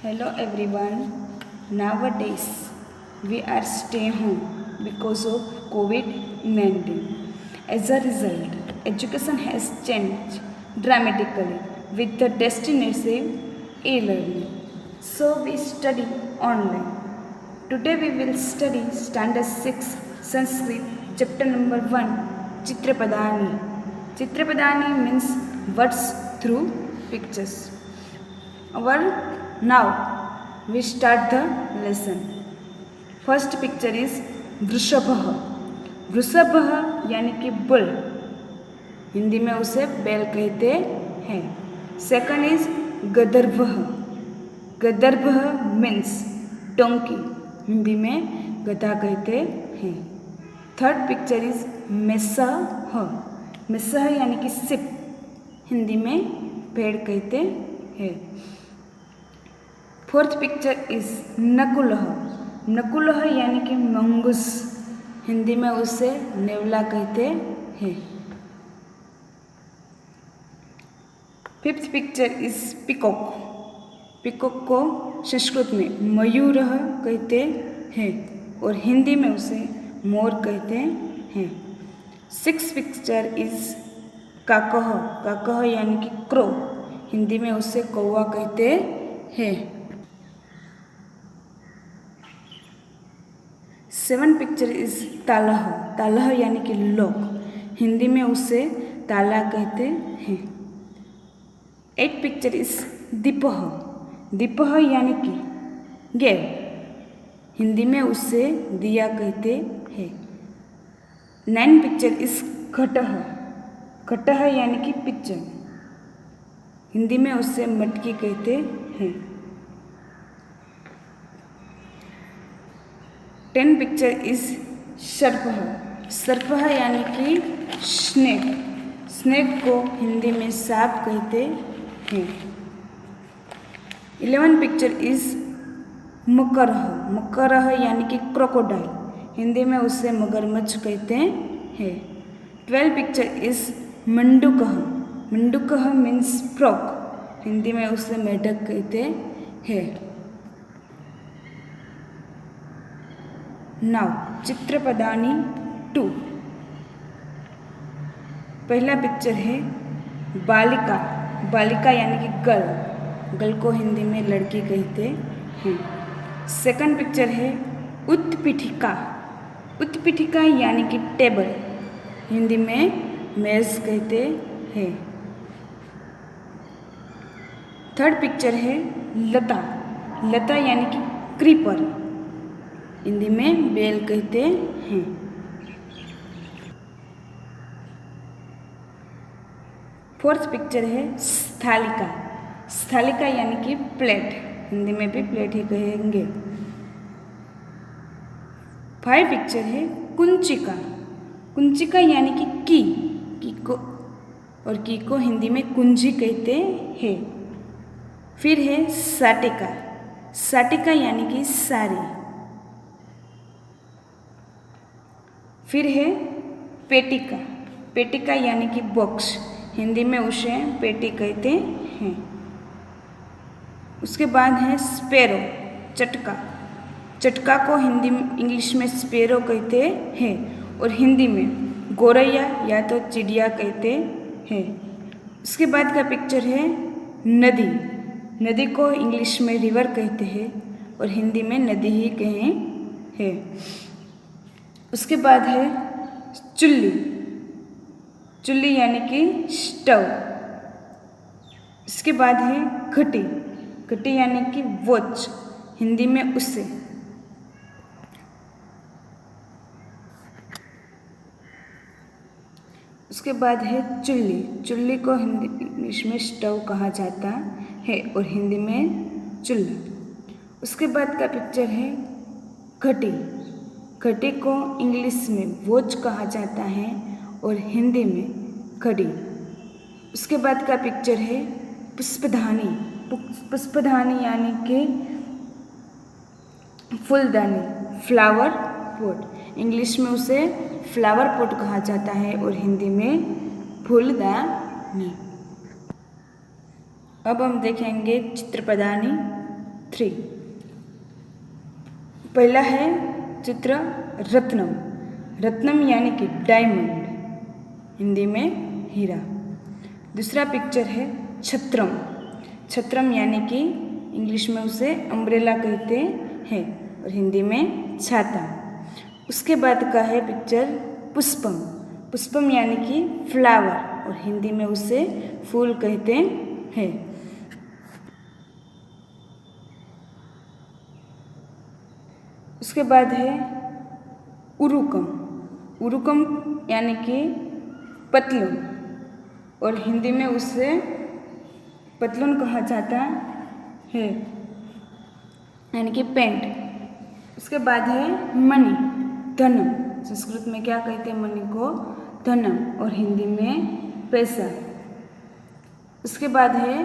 Hello everyone. Nowadays we are staying home because of COVID-19. As a result, education has changed dramatically with the destination e-learning. So we study online. Today we will study Standard 6 Sanskrit chapter number 1 Chitrapadani. Chitrapadani means words through pictures. Now we start the lesson. First picture is वृषभः. वृषभः यानी कि bull, Hindi में उसे बैल कहते हैं. Second is गदर्भः. गदर्भः means donkey, Hindi में गधा कहते हैं. थर्ड पिक्चर इज मेषः. मेषः यानी कि सिप, हिंदी में भेड़ कहते हैं. फोर्थ पिक्चर इज नकुलः. नकुलः यानी कि मंगूस, हिंदी में उसे नेवला कहते हैं. Fifth picture is peacock. Peacock को संस्कृत में मयूरः कहते हैं और हिंदी में उसे मोर कहते हैं. सिक्स्थ पिक्चर इज काकः. काकः यानी कि क्रो, हिंदी में उसे कौवा कहते हैं. सेवन पिक्चर इज तालः. तालः यानी कि लॉक, हिंदी में उसे ताला कहते हैं. एट पिक्चर इज दीपः. दीपः यानी कि गैव, हिंदी में उसे दिया कहते हैं. नाइन पिक्चर इज घटः. घटः यानी कि पिक्चर, हिंदी में उसे मटकी कहते हैं. 10 पिक्चर इज सर्पः. सर्पः यानी कि स्नेक, स्नेक को हिंदी में सांप कहते हैं. 11 पिक्चर इज मकरः. मकरः यानी कि क्रोकोडाइल, हिंदी में उसे मगरमच्छ कहते हैं. 12 पिक्चर इज मंडूकः. मंडूकः मीन्स फ्रॉक, हिंदी में उसे मेढक कहते हैं. नाउ चित्रपदानी 2. पहला पिक्चर है बालिका. बालिका यानी कि गर्ल, गर्ल को हिंदी में लड़की कहते हैं. सेकंड पिक्चर है उत्पीठिका. उत्पीठिका यानी कि टेबल, हिंदी में मेज कहते हैं. थर्ड पिक्चर है लता. लता यानी कि क्रीपर, हिंदी में बेल कहते हैं. फोर्थ पिक्चर है स्थालिका. स्थालिका यानी कि प्लेट, हिंदी में भी प्लेट ही कहेंगे. 5 पिक्चर है कुंचिका. कुंचिका यानी कि की को, और की को हिंदी में कुंजी कहते हैं. फिर है साटिका. साटिका यानी कि साड़ी. फिर है पेटिका. पेटिका यानी कि बॉक्स, हिंदी में उसे पेटी कहते हैं. उसके बाद है स्पैरो, चटका. चटका को हिंदी में इंग्लिश में स्पैरो कहते हैं और हिंदी में गौरैया या तो चिड़िया कहते हैं. उसके बाद का पिक्चर है नदी. नदी को इंग्लिश में रिवर कहते हैं और हिंदी में नदी ही कहे हैं. उसके बाद है चुल्ली. चुल्ली यानी कि स्टव. इसके बाद है घटी. घटी यानी कि वॉच, हिंदी में उसे. उसके बाद है चुल्ली. चुल्ली को हिंदी इंग्लिश में स्टव कहा जाता है और हिंदी में चूल्हा. उसके बाद का पिक्चर है घटी. घटी को इंग्लिश में वॉच कहा जाता है और हिंदी में घड़ी. उसके बाद का पिक्चर है पुष्पदानी. पुष्पदानी यानी कि फूलदानी, फ्लावर पॉट, इंग्लिश में उसे फ्लावर पॉट कहा जाता है और हिंदी में फूलदानी. अब हम देखेंगे चित्रपदानी 3। पहला है चित्र रत्नम। रत्नम यानी कि डायमंड, हिंदी में हीरा। दूसरा पिक्चर है छत्रम। छत्रम यानी कि इंग्लिश में उसे अम्ब्रेला कहते हैं और हिंदी में छाता। उसके बाद का है पिक्चर पुष्पम। पुष्पम यानी कि फ्लावर और हिंदी में उसे फूल कहते हैं। उसके बाद है उरुकम। उरुकम यानी कि पतलून और हिंदी में उसे पतलून कहा जाता है यानी कि पैंट। उसके बाद है मणि, धनम। संस्कृत में क्या कहते हैं मणि को? धनम और हिंदी में पैसा। उसके बाद है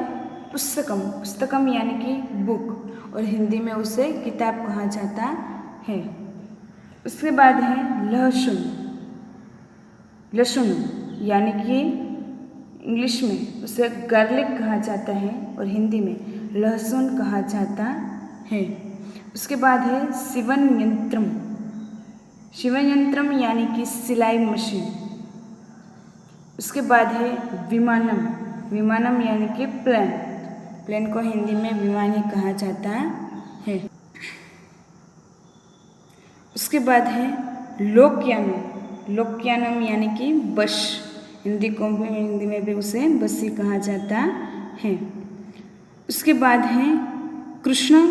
पुस्तकम। पुस्तकम यानी कि बुक और हिंदी में उसे किताब कहा जाता है। उसके बाद है लहसुन। लहसुन यानी कि इंग्लिश में उसे गार्लिक कहा जाता है और हिंदी में लहसुन कहा जाता है। उसके बाद है सीवन यंत्रम। सीवन यंत्रम यानी कि सिलाई मशीन। उसके बाद है विमानम। विमानम यानी कि प्लेन। प्लेन को हिंदी में विमान ही कहा जाता है। उसके बाद है लोकयानम। लोकयानम यानी कि बस, हिंदी में भी उसे बस ही कहा जाता है। उसके बाद है कृष्ण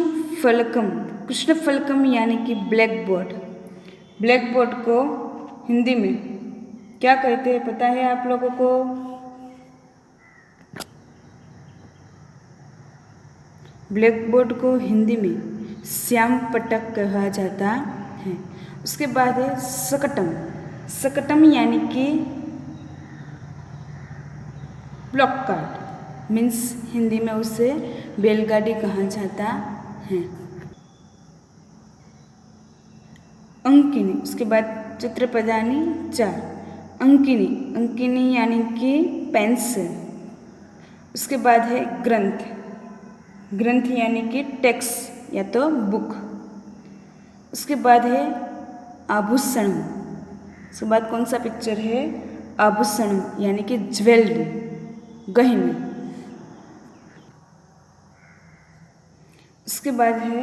फलकम। कृष्ण फलकम यानी कि ब्लैक बोर्ड। ब्लैक बोर्ड को हिंदी में क्या कहते हैं पता है आप लोगों को? ब्लैक बोर्ड को हिंदी में श्याम पटक कहा जाता है। उसके बाद है सकटम। सकटम यानी कि ब्लॉक कार्ड, मीन्स हिंदी में उसे बैलगाड़ी कहा जाता है। अंकिनी। उसके बाद चित्रपदानी 4। अंकिनी। अंकिनी यानी कि पेंसिल। उसके बाद है ग्रंथ। ग्रंथ यानी कि टेक्स्ट या तो बुक। उसके बाद है आभूषण। उसके बाद कौन सा पिक्चर है? आभूषण यानी कि ज्वेलरी, गहने। उसके बाद है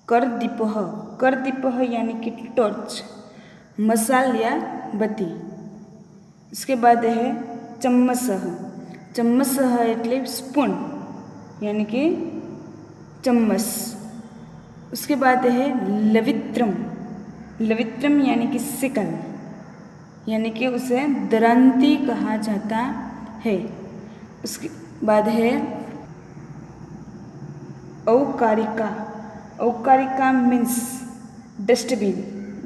करदीपः। करदीपः यानी कि टॉर्च, मशाल या बत्ती। उसके बाद है चम्मसः। चम्मसः એટલે स्पून यानी कि चम्मच। उसके बाद है लवित्रम। लवित्रम यानी कि सिकल, यानी कि उसे दरांती कहा जाता है। उसके बाद है औकारिका। औकारिका मीन्स डस्टबिन।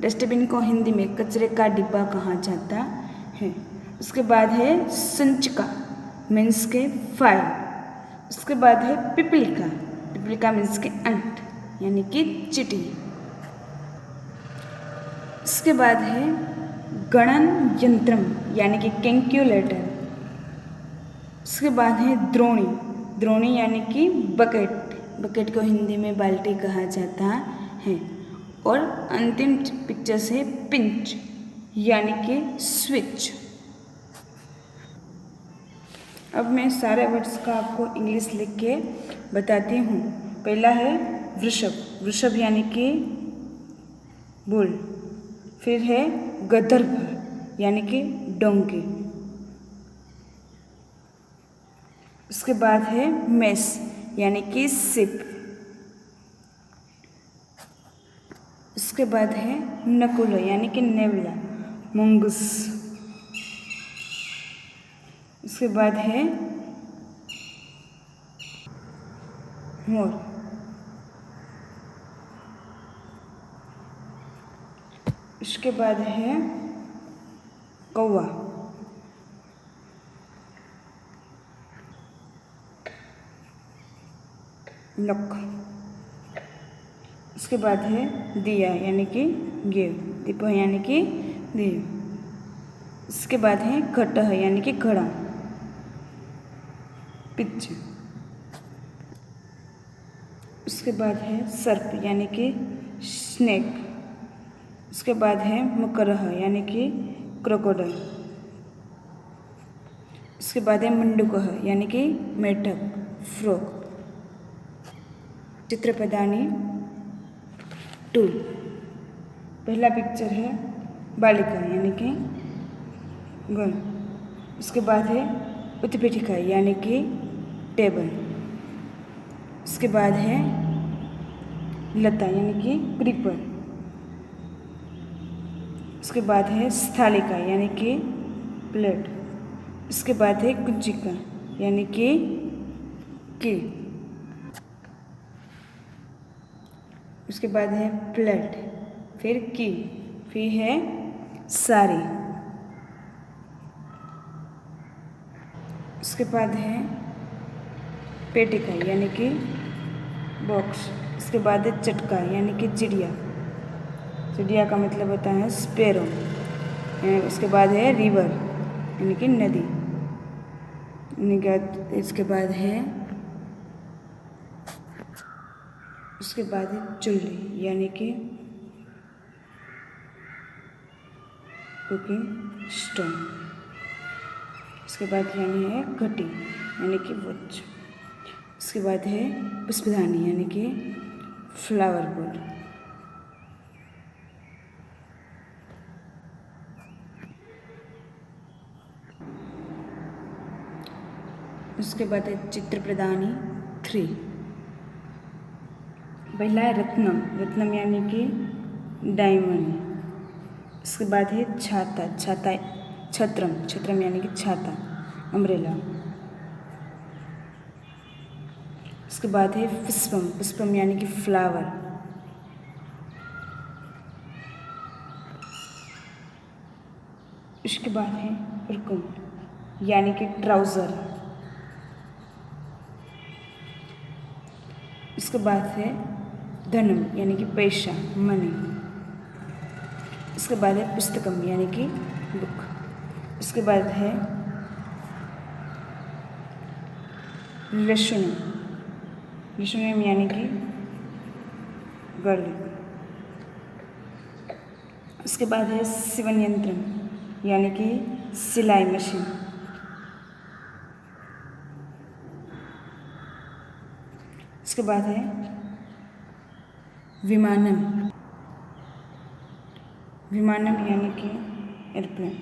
डस्टबिन को हिंदी में कचरे का डिब्बा कहा जाता है। उसके बाद है संचिका, मीन्स के फाइल। उसके बाद है पिपलिका। पिपलिका मीन्स के अंट यानी कि चिट्ठी। उसके बाद है गणन यंत्रम यानी कि कैलकुलेटर। उसके बाद है द्रोणी। द्रोणी यानी कि बकेट। बकेट को हिंदी में बाल्टी कहा जाता है। और अंतिम पिक्चर से पिंच यानी कि स्विच। अब मैं सारे वर्ड्स का आपको इंग्लिश लिख के बताती हूँ। पहला है वृषभ। वृषभ यानी कि बुल। फिर है गदर्भ यानी कि डोंकी। उसके बाद है मेष यानी कि सिप। उसके बाद है नकुल यानी कि नेवला, मुंगस। उसके बाद है मोर। उसके बाद है कौवा। नक। उसके बाद है दिया यानी कि गेव। दीप यानी कि देव। उसके बाद है घट यानी कि घड़ा, पिच। उसके बाद है सर्प यानी कि स्नेक। उसके बाद है मकरह यानी कि क्रोकोडाइल। उसके बाद है मंडूकः यानी कि मेढक फ्रॉग। चित्रपदानी 2। पहला पिक्चर है बालिका यानी कि गर्ल। उसके बाद है उत्पीठिका यानी कि टेबल। उसके बाद है लता यानी कि क्रीपर। उसके बाद है स्थालिका यानी कि प्लेट। उसके बाद है कुंचिका यानी कि की। उसके बाद है प्लेट, फिर की, फिर है साड़ी। उसके बाद है पेटिका यानी कि बॉक्स। उसके बाद है चटका यानी कि चिड़िया। चिड़िया का मतलब होता है स्पैरो। उसके बाद है रिवर यानी कि नदी। इसके बाद है चूल्ही यानी कि कुकिंग स्टोव। उसके बाद यानी है घटी यानी कि वॉच। उसके बाद है पुष्पदानी यानी कि फ्लावर बोल। उसके बाद है चित्रप्रदानी 3। पहला है रत्नम। रत्नम यानी कि डायमंड। उसके बाद है छाता। छत्रम। छत्रम यानी कि छाता अम्ब्रेला। उसके बाद है पुष्पम। पुष्पम यानी कि फ्लावर। उसके बाद है रुकुम यानी कि ट्राउज़र। उसके बाद है धनम यानी कि पैसा मनी। उसके बाद है पुस्तकम यानी कि बुक। उसके बाद है लशुनम। लशुनम यानी कि गार्लिक। उसके बाद है सिवन यंत्रम यानी कि सिलाई मशीन। उसके बाद है विमानम। विमानम यानी कि एयरप्लेन।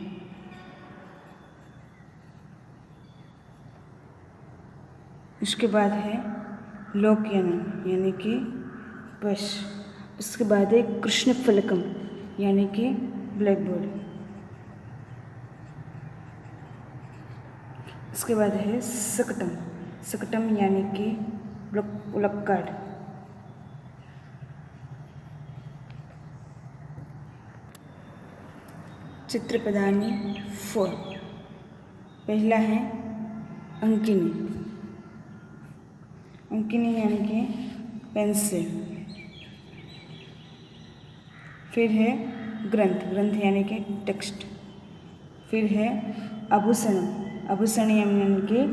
उसके बाद है लोकयानम यानी कि बस। उसके बाद है कृष्ण फलकम यानी कि ब्लैक बोर्ड। उसके बाद है सकटम। सकटम यानी कि उलक्काड। चित्रपदानी 4। पहला है अंकिनी। अंकिनी यानी कि पेंसिल। फिर है ग्रंथ। ग्रंथ यानी कि टेक्स्ट। फिर है आभूषणम। आभूषण यानी कि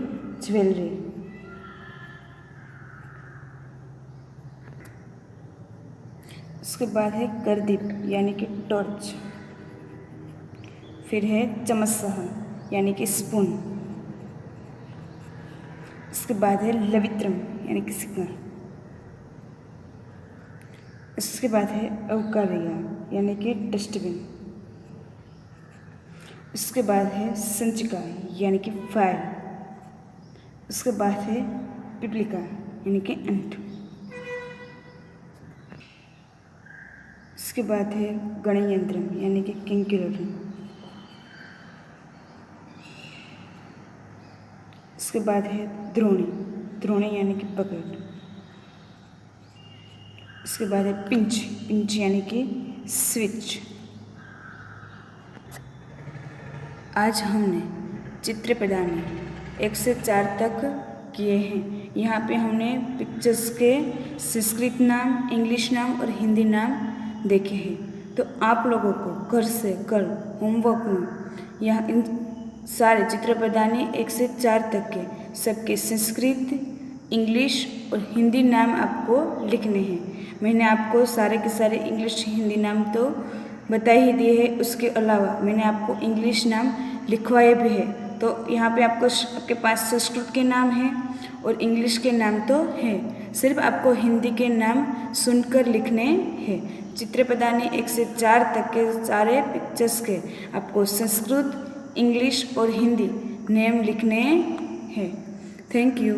ज्वेलरी। उसके बाद है करदीप यानी कि टॉर्च। फिर है चमत्सह यानी कि स्पून। उसके बाद है लवित्रम यानी कि सिक्का। उसके बाद है अवकारिया यानी कि डस्टबिन। उसके बाद है संचिका यानी कि फाइल। उसके बाद है पिपलिका यानी कि अंट। उसके बाद है गणयंत्रम यानी कि कैलकुलेटर। उसके बाद है द्रोणी। द्रोणी यानी कि पकड़। उसके बाद है पिंच। पिंच यानी कि स्विच। आज हमने चित्रपदानी 1 से 4 तक किए हैं। यहाँ पे हमने पिक्चर्स के संस्कृत नाम, इंग्लिश नाम और हिंदी नाम देखे हैं। तो आप लोगों को घर से कल होमवर्क में यहाँ इन सारे चित्रपदानी 1 से 4 तक के सबके संस्कृत इंग्लिश और हिंदी नाम आपको लिखने हैं। मैंने आपको सारे के सारे इंग्लिश हिंदी नाम तो बता ही दिए हैं, उसके अलावा मैंने आपको इंग्लिश नाम लिखवाए भी है। तो यहाँ पे आपके पास संस्कृत के नाम हैं और इंग्लिश के नाम तो हैं, सिर्फ आपको हिंदी के नाम सुनकर लिखने हैं। चित्रपदानी 1 से 4 तक के सारे पिक्चर्स के आपको संस्कृत, इंग्लिश और हिंदी नेम लिखने हैं। Thank you.